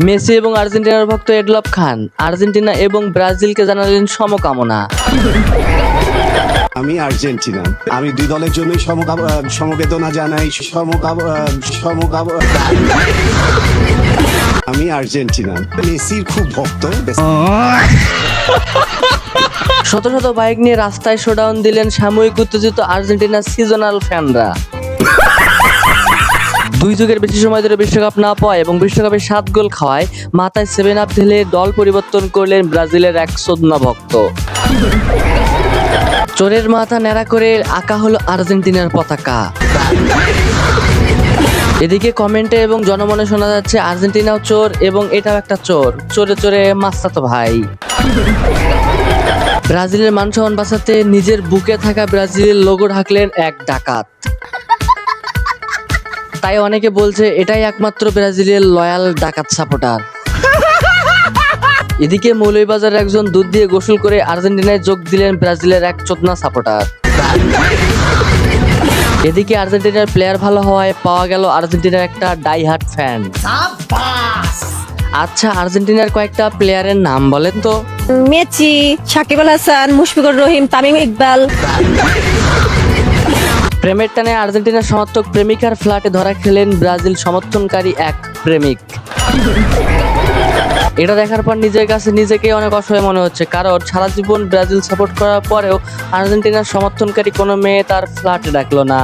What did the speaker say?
Messi এবং আর্জেন্টিনার ভক্ত এডলফ খান আর্জেন্টিনা এবং ব্রাজিলকে জানালেন সমকামনা। আমি আর্জেন্টিনা, আমি দুই দলের জন্যই সমবেদনা জানাই। আমি আর্জেন্টিনা, মেসির খুব ভক্ত। শত শত বাইক নিয়ে রাস্তায় শোডাউন দিলেন সাময়িক উত্তেজিত আর্জেন্টিনার সিজনাল ফ্যানরা। দুই যুগের বেশি সময় ধরে বিশ্বকাপ না পাওয়া এবং বিশ্বকাপে 7 গোল খাওয়ায় মাথায় 7 আপ ঢেলে দল পরিবর্তন করলেন ব্রাজিলের এক চোদনা ভক্ত। চোরের মাথা ন্যাড়া করে আঁকা হলো আর্জেন্টিনার পতাকা। এদিকে কমেন্টে এবং জনমনে শোনা যাচ্ছে আর্জেন্টিনাও চোর এবং এটাও একটা চোর, চোরে চোরে মাস্তাতো ভাই। ব্রাজিলের মান সম্মান বাঁচাতে নিজের বুকে থাকা ব্রাজিলের লোগো ঢাকলেন এক ডাকাত। তাই অনেকে বলছে এটাই একমাত্র ব্রাজিলের লয়াল ডাকাত সাপোর্টার। এদিকে মৌলভীবাজারের একজন দুধ দিয়ে গোসল করে আর্জেন্টিনায় যোগ দিলেন ব্রাজিলের এক চোদনা সাপোর্টার। এদিকে আর্জেন্টিনার প্লেয়ার ভালো হওয়ায় পাওয়া গেল আর্জেন্টিনার একটা ডাইহার্ট ফ্যান। আচ্ছা, আর্জেন্টিনার কয়েকটা প্লেয়ারের নাম বলেন তো। মেসি, সাকিব আল হাসান, মুশফিকুর রহিম, তামিম ইকবাল। প্রেমের টানে আর্জেন্টিনার সমর্থক প্রেমিকার ফ্ল্যাটে ধরা খেলেন ব্রাজিল সমর্থনকারী এক প্রেমিক। এটা দেখার পর নিজের কাছে নিজেকে অনেক অসহায় মনে হচ্ছে, কারণ সারা জীবন ব্রাজিল সাপোর্ট করার পরেও আর্জেন্টিনার সমর্থনকারী কোনো মেয়ে তার ফ্ল্যাটে ডাকলো না।